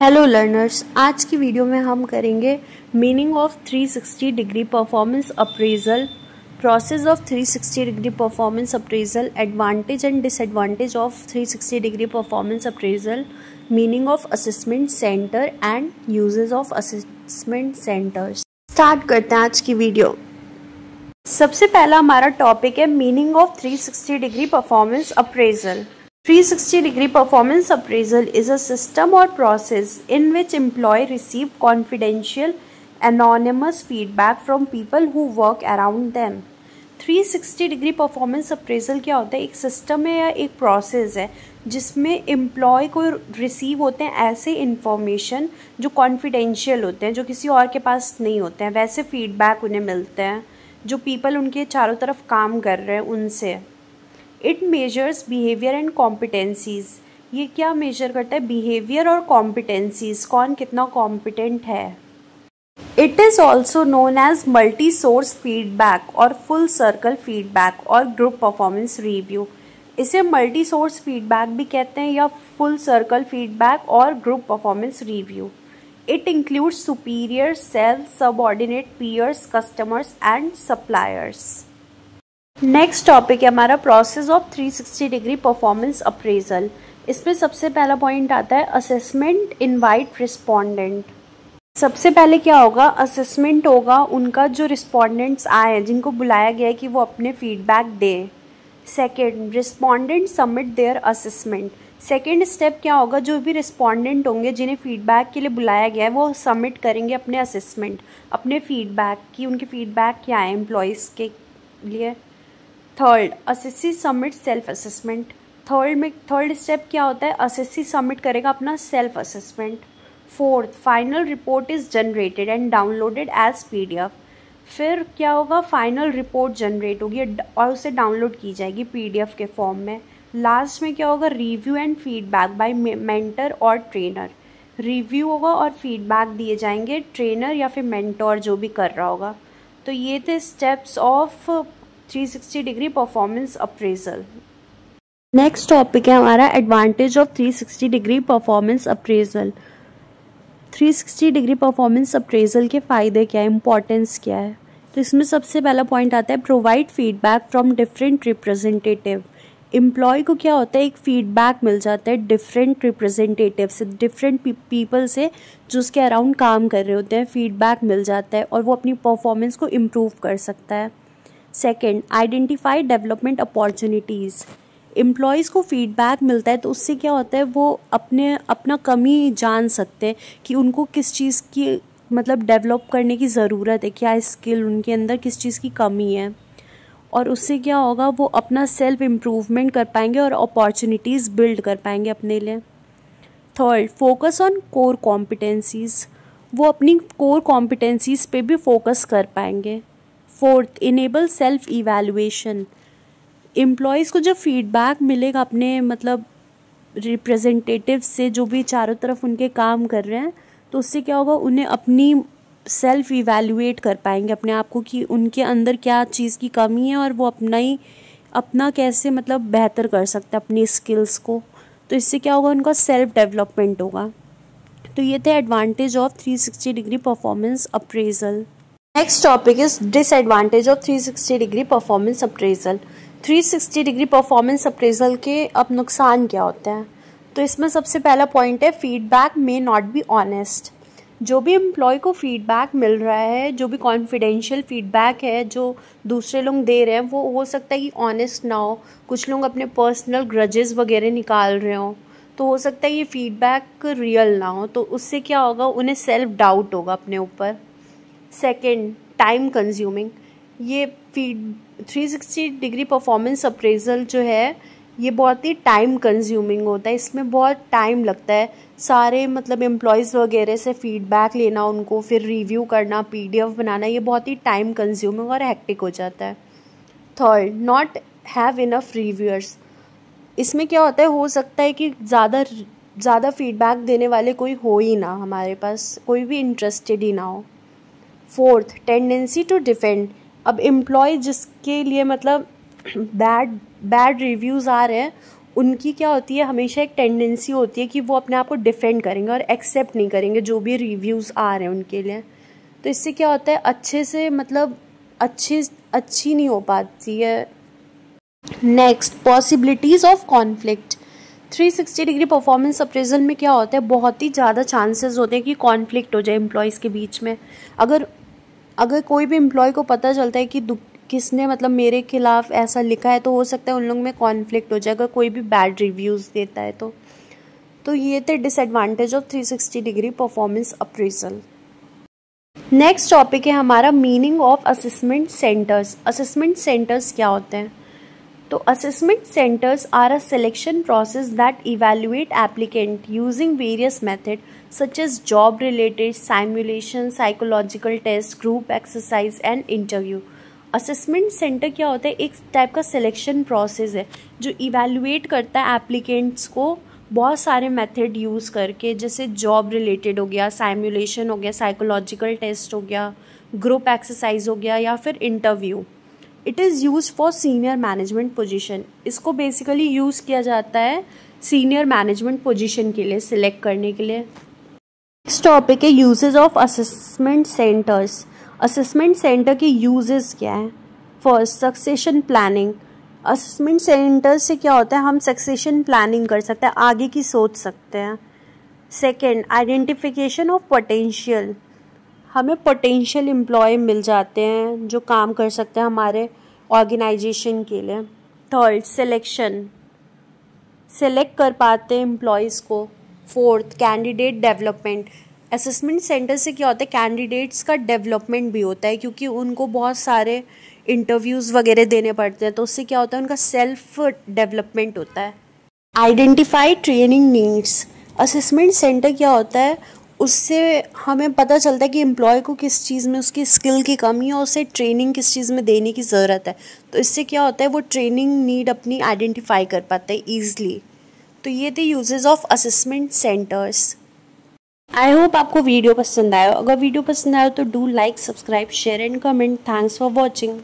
Hello learners, आज की video में हम करेंगे meaning of 360 degree performance appraisal, process of 360 degree performance appraisal, advantage and disadvantage of 360 degree performance appraisal, meaning of assessment centre and uses of assessment centres. Start करते हैं आज की video. सबसे पहला हमारा टॉपिक है meaning of 360 degree performance appraisal. 360 degree performance appraisal is a system or process in which employee receive confidential anonymous feedback from people who work around them। 360 degree performance appraisal क्या होता है? एक system है या एक process है जिसमें employ को रिसीव होते हैं ऐसे इंफॉर्मेशन जो कॉन्फिडेंशियल होते हैं, जो किसी और के पास नहीं होते हैं, वैसे फीडबैक उन्हें मिलते हैं जो पीपल उनके चारों तरफ काम कर रहे हैं उनसे। It measures behaviour and competencies. ये क्या मेजर करता है? बिहेवियर और कॉम्पिटेंसीज, कौन कितना कॉम्पिटेंट है। It is also known as multi source feedback और फुल सर्कल फीडबैक और ग्रुप परफॉर्मेंस रिव्यू। इसे मल्टी सोर्स फीडबैक भी कहते हैं या फुल सर्कल फीडबैक और group performance review. It includes superior, self, subordinate, peers, customers and suppliers. Next topic है हमारा process of 360 degree performance appraisal. इसमें सबसे पहला पॉइंट आता है असेसमेंट इनवाइट रिस्पोंडेंट। सबसे पहले क्या होगा? असेसमेंट होगा उनका जो रिस्पोंडेंट्स आए हैं, जिनको बुलाया गया है कि वो अपने फीडबैक दें। Second, respondent submit there assessment. Second step क्या होगा? जो भी रिस्पोंडेंट होंगे जिन्हें फीडबैक के लिए बुलाया गया है वो सबमिट करेंगे अपने असेसमेंट, अपने फीडबैक की, उनके फीडबैक क्या है एम्प्लॉयज़ के लिए। Third, assessee submit self assessment. Third step क्या होता है? असेसी सबमिट करेगा अपना self assessment. Fourth, final report is generated and downloaded as PDF। फिर क्या होगा? फाइनल रिपोर्ट जनरेट होगी और उसे डाउनलोड की जाएगी PDF के फॉर्म में। लास्ट में क्या होगा? Review and feedback by mentor और ट्रेनर। रिव्यू होगा और फीडबैक दिए जाएंगे ट्रेनर या फिर मेंटोर जो भी कर रहा होगा। तो ये थे steps of 360 degree performance appraisal. Next topic है हमारा advantage of 360 degree performance appraisal. 360 degree performance appraisal के फ़ायदे क्या है, इंपॉर्टेंस क्या है? तो इसमें सबसे पहला पॉइंट आता है provide feedback from different representative. Employee को क्या होता है? एक फीडबैक मिल जाता है डिफरेंट रिप्रेजेंटेटिव से, डिफरेंट पीपल से जो उसके अराउंड काम कर रहे होते हैं, फीडबैक मिल जाता है और वो अपनी परफॉर्मेंस को इम्प्रूव कर सकता है। Second, identify development opportunities. Employees को फीडबैक मिलता है तो उससे क्या होता है? वो अपना कमी जान सकते हैं कि उनको किस चीज़ की मतलब डेवलप करने की ज़रूरत है, क्या स्किल उनके अंदर किस चीज़ की कमी है, और उससे क्या होगा? वो अपना सेल्फ इम्प्रूवमेंट कर पाएंगे और अपॉर्चुनिटीज़ बिल्ड कर पाएंगे अपने लिए। Third, focus on core competencies. वो अपनी कोर कॉम्पिटेंसीज़ पे भी फोकस कर पाएंगे। Fourth, enable self evaluation. Employees को जब फीडबैक मिलेगा अपने मतलब रिप्रेजेंटेटिव से जो भी चारों तरफ उनके काम कर रहे हैं, तो उससे क्या होगा? उन्हें अपनी सेल्फ इवैल्यूएट कर पाएंगे अपने आप को कि उनके अंदर क्या चीज़ की कमी है और वो अपना कैसे मतलब बेहतर कर सकते हैं अपनी स्किल्स को। तो इससे क्या होगा? उनका सेल्फ डेवलपमेंट होगा। तो ये थे advantage of 360 degree performance appraisal. Next topic is disadvantage of 360 degree performance appraisal. 360 degree performance appraisal के अब नुकसान क्या होते हैं? तो इसमें सबसे पहला पॉइंट है feedback may not be honest. जो भी एम्प्लॉय को फीडबैक मिल रहा है, जो भी कॉन्फिडेंशियल फीडबैक है जो दूसरे लोग दे रहे हैं, वो हो सकता है कि ऑनेस्ट ना हो। कुछ लोग अपने पर्सनल ग्रजेस वगैरह निकाल रहे हो, तो हो सकता है ये फीडबैक रियल ना हो। तो उससे क्या होगा? उन्हें सेल्फ डाउट होगा अपने ऊपर। Second, time consuming. ये 360 डिग्री परफॉर्मेंस अप्रेजल जो है ये बहुत ही टाइम कंज्यूमिंग होता है। इसमें बहुत टाइम लगता है, सारे मतलब एम्प्लॉयज़ वगैरह से फीडबैक लेना, उनको फिर रिव्यू करना, PDF बनाना, ये बहुत ही टाइम कंज्यूमिंग और हेक्टिक हो जाता है। Third, not have enough reviewers. इसमें क्या होता है? हो सकता है कि ज़्यादा फीडबैक देने वाले कोई हो ही ना, हमारे पास कोई भी इंटरेस्टेड ही ना हो। Fourth, tendency to defend. अब एम्प्लॉय जिसके लिए मतलब बैड रिव्यूज़ आ रहे हैं उनकी क्या होती है, हमेशा एक टेंडेंसी होती है कि वो अपने आप को डिफेंड करेंगे और एक्सेप्ट नहीं करेंगे जो भी रिव्यूज़ आ रहे हैं उनके लिए। तो इससे क्या होता है, अच्छे से मतलब अच्छी नहीं हो पाती है। Next, possibilities of conflict. 360 degree performance appraisal में क्या होता है, बहुत ही ज़्यादा चांसेस होते हैं कि कॉन्फ्लिक्ट हो जाए एम्प्लॉयज़ के बीच में। अगर कोई भी एम्प्लॉय को पता चलता है कि किसने मतलब मेरे खिलाफ ऐसा लिखा है, तो हो सकता है उन लोगों में कॉन्फ्लिक्ट हो जाए अगर कोई भी बैड रिव्यूज़ देता है तो ये थे disadvantage of 360 degree performance appraisal. Next topic है हमारा meaning of assessment centres. Assessment centres क्या होते हैं? तो assessment centers are a selection process that evaluate applicant using various methods such as job related simulation, psychological test, group exercise and interview. Assessment centre क्या होता है, एक type का selection process है जो इवेल्युएट करता है एप्लीकेंट्स को बहुत सारे मेथड यूज़ करके, जैसे जॉब रिलेटेड हो गया, साइमुलेशन हो गया, साइकोलॉजिकल टेस्ट हो गया, ग्रुप एक्सरसाइज हो गया या फिर interview. It is use for senior management position. इसको बेसिकली यूज़ किया जाता है सीनियर मैनेजमेंट पोजीशन के लिए सिलेक्ट करने के लिए। नेक्स्ट टॉपिक है uses of assessment centres. Assessment centre के यूजेस क्या हैं? First, succession planning. Assessment centre से क्या होता है, हम सक्सेशन प्लानिंग कर सकते हैं, आगे की सोच सकते हैं। Second, identification of potential. हमें पोटेंशियल एम्प्लॉय मिल जाते हैं जो काम कर सकते हैं हमारे ऑर्गेनाइजेशन के लिए। थर्ड, सिलेक्शन, सेलेक्ट कर पाते हैं एम्प्लॉयज़ को। Fourth, candidate development. Assessment centre से क्या होता है, कैंडिडेट्स का डेवलपमेंट भी होता है क्योंकि उनको बहुत सारे इंटरव्यूज़ वगैरह देने पड़ते हैं, तो उससे क्या होता है, उनका सेल्फ डेवलपमेंट होता है। Identify training needs. Assessment centre क्या होता है, उससे हमें पता चलता है कि एम्प्लॉय को किस चीज़ में उसकी स्किल की कमी है और उसे ट्रेनिंग किस चीज़ में देने की ज़रूरत है। तो इससे क्या होता है, वो ट्रेनिंग नीड अपनी आइडेंटिफाई कर पाता है ईजिली। तो ये थे uses of assessment centres. I hope आपको वीडियो पसंद आया। अगर वीडियो पसंद आया तो do like, subscribe, share and comment. Thanks for watching.